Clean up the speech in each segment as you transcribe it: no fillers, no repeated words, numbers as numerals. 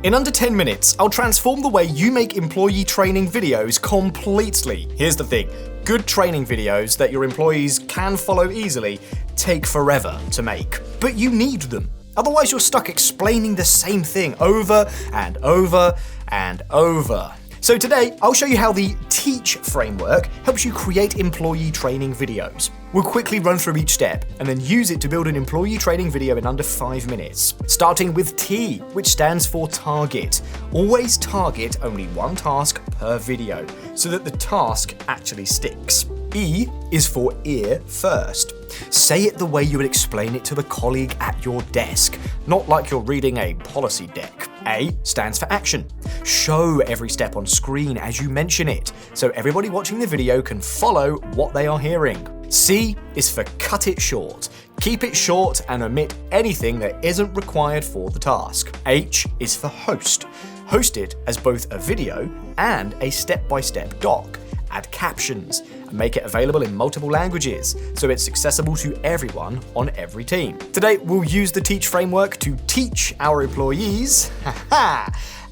In under 10 minutes, I'll transform the way you make employee training videos completely. Here's the thing, good training videos that your employees can follow easily take forever to make. But you need them. Otherwise you're stuck explaining the same thing over and over and over. So today, I'll show you how the Teach framework helps you create employee training videos. We'll quickly run through each step and then use it to build an employee training video in under 5 minutes. Starting with T, which stands for target. Always target only one task per video so that the task actually sticks. E is for ear first. Say it the way you would explain it to the colleague at your desk, not like you're reading a policy deck. A stands for action. Show every step on screen as you mention it, so everybody watching the video can follow what they are hearing. C is for cut it short. Keep it short and omit anything that isn't required for the task. H is for host. Host it as both a video and a step-by-step doc. Add captions and make it available in multiple languages so it's accessible to everyone on every team. Today, we'll use the Teach framework to teach our employees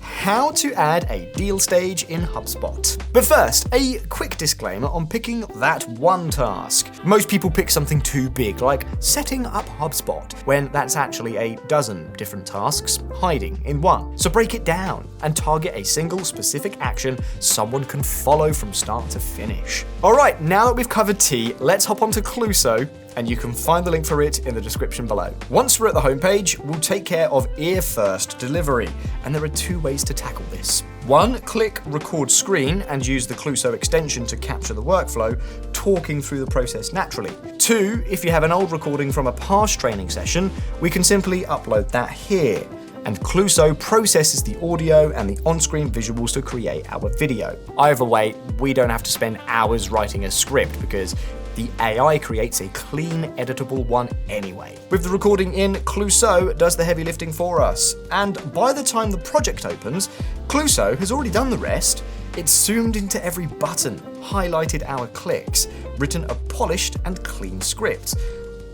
how to add a deal stage in HubSpot. But first, a quick disclaimer on picking that one task. Most people pick something too big, like setting up HubSpot, when that's actually a dozen different tasks hiding in one. So break it down and target a single specific action someone can follow from start to finish. Alright, now that we've covered T, let's hop onto Clueso, and you can find the link for it in the description below. Once we're at the homepage, we'll take care of ear-first delivery, and there are 2 ways to tackle this. 1, click record screen and use the Clueso extension to capture the workflow, talking through the process naturally. 2, if you have an old recording from a past training session, we can simply upload that here. And Clueso processes the audio and the on-screen visuals to create our video. Either way, we don't have to spend hours writing a script because the AI creates a clean, editable one anyway. With the recording in, Clueso does the heavy lifting for us. And by the time the project opens, Clueso has already done the rest. It's zoomed into every button, highlighted our clicks, written a polished and clean script.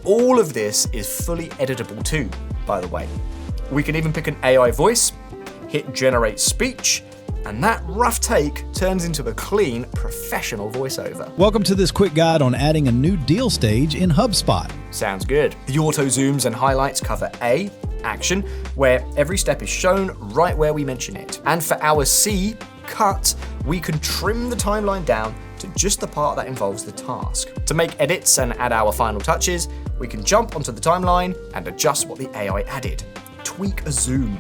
All of this is fully editable too, by the way. We can even pick an AI voice, hit generate speech, and that rough take turns into a clean, professional voiceover. Welcome to this quick guide on adding a new deal stage in HubSpot. Sounds good. The auto zooms and highlights cover A, action, where every step is shown right where we mention it. And for our C, cut, we can trim the timeline down to just the part that involves the task. To make edits and add our final touches, we can jump onto the timeline and adjust what the AI added. Tweak a zoom,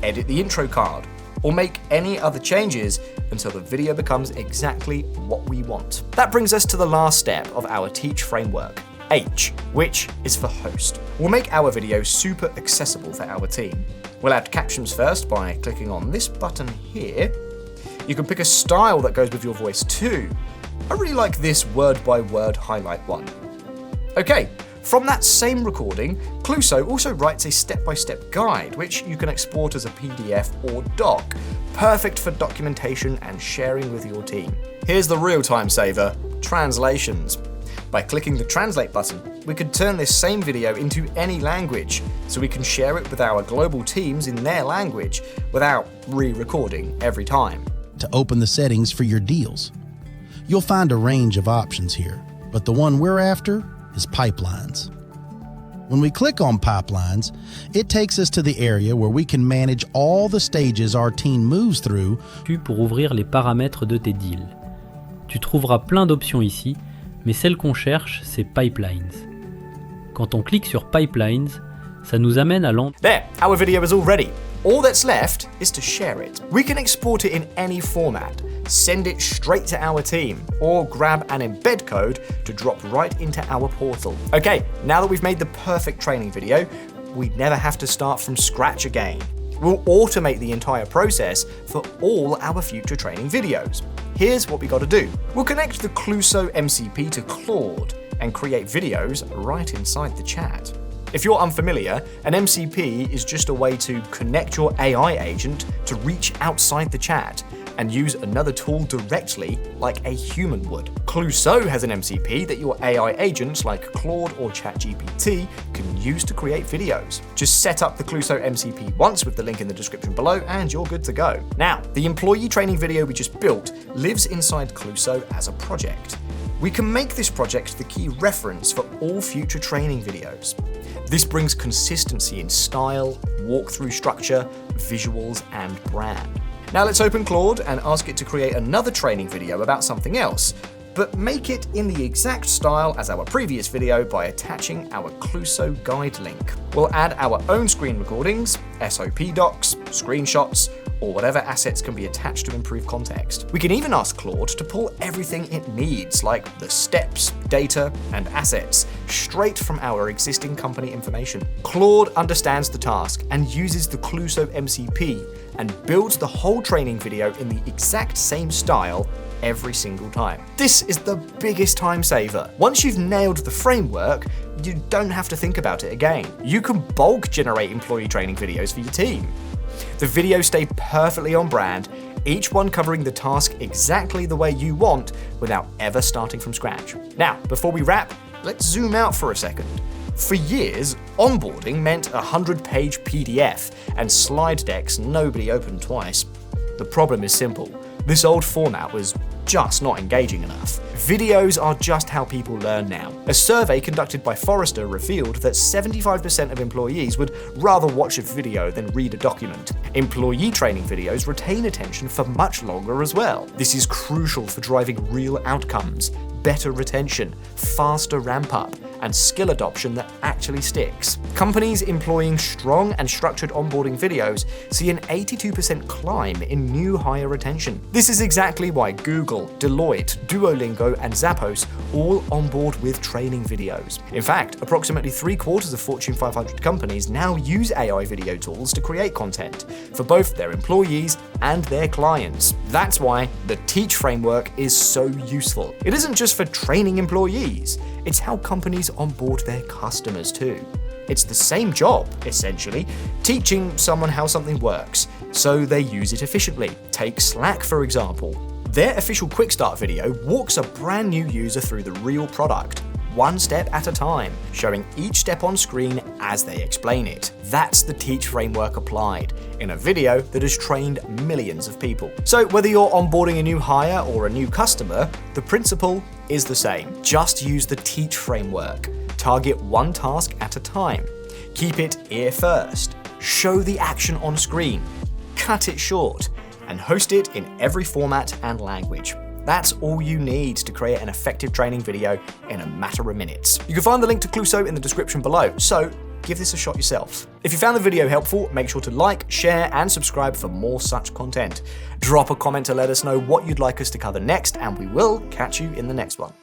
edit the intro card, or make any other changes until the video becomes exactly what we want. That brings us to the last step of our Teach framework, H, which is for host. We'll make our video super accessible for our team. We'll add captions first by clicking on this button here. You can pick a style that goes with your voice too. I really like this word-by-word highlight one. Okay. From that same recording, Clueso also writes a step-by-step guide, which you can export as a PDF or doc, perfect for documentation and sharing with your team. Here's the real time saver, translations. By clicking the translate button, we could turn this same video into any language, so we can share it with our global teams in their language without re-recording every time. To open the settings for your deals, you'll find a range of options here, but the one we're after is pipelines. When we click on pipelines, it takes us to the area where we can manage all the stages our team moves through. Pour ouvrir les paramètres de tes deals. Tu trouveras plein d'options ici, mais celle qu'on cherche, c'est pipelines. Quand on clique sur pipelines, ça nous amène à There, our video is all ready. All that's left is to share it. We can export it in any format, send it straight to our team, or grab an embed code to drop right into our portal. Okay, now that we've made the perfect training video, we never have to start from scratch again. We'll automate the entire process for all our future training videos. Here's what we got to do. We'll connect the Clueso MCP to Claude and create videos right inside the chat. If you're unfamiliar, an MCP is just a way to connect your AI agent to reach outside the chat, and use another tool directly like a human would. Clueso has an MCP that your AI agents like Claude or ChatGPT can use to create videos. Just set up the Clueso MCP once with the link in the description below and you're good to go. Now, the employee training video we just built lives inside Clueso as a project. We can make this project the key reference for all future training videos. This brings consistency in style, walkthrough structure, visuals, and brand. Now let's open Claude and ask it to create another training video about something else, but make it in the exact style as our previous video by attaching our Clueso guide link. We'll add our own screen recordings, SOP docs, screenshots, or whatever assets can be attached to improve context. We can even ask Claude to pull everything it needs, like the steps, data, and assets, straight from our existing company information. Claude understands the task and uses the Clueso MCP and builds the whole training video in the exact same style every single time. This is the biggest time saver. Once you've nailed the framework, you don't have to think about it again. You can bulk generate employee training videos for your team. The videos stay perfectly on brand, each one covering the task exactly the way you want without ever starting from scratch. Now, before we wrap, let's zoom out for a second. For years, onboarding meant a 100-page PDF and slide decks nobody opened twice. The problem is simple. This old format was just not engaging enough. Videos are just how people learn now. A survey conducted by Forrester revealed that 75% of employees would rather watch a video than read a document. Employee training videos retain attention for much longer as well. This is crucial for driving real outcomes, better retention, faster ramp up, and skill adoption that actually sticks. Companies employing strong and structured onboarding videos see an 82% climb in new hire retention. This is exactly why Google, Deloitte, Duolingo, and Zappos all onboard with training videos. In fact, approximately 3/4 of Fortune 500 companies now use AI video tools to create content for both their employees and their clients. That's why the Teach framework is so useful. It isn't just for training employees, it's how companies onboard their customers too. It's the same job, essentially, teaching someone how something works, so they use it efficiently. Take Slack, for example. Their official Quick Start video walks a brand new user through the real product, one step at a time, showing each step on screen as they explain it. That's the Teach framework applied, in a video that has trained millions of people. So whether you're onboarding a new hire or a new customer, the principle is the same. Just use the Teach framework. Target one task at a time. Keep it ear first. Show the action on screen. Cut it short. And host it in every format and language. That's all you need to create an effective training video in a matter of minutes. You can find the link to Clueso in the description below, so give this a shot yourself. If you found the video helpful, make sure to like, share, and subscribe for more such content. Drop a comment to let us know what you'd like us to cover next, and we will catch you in the next one.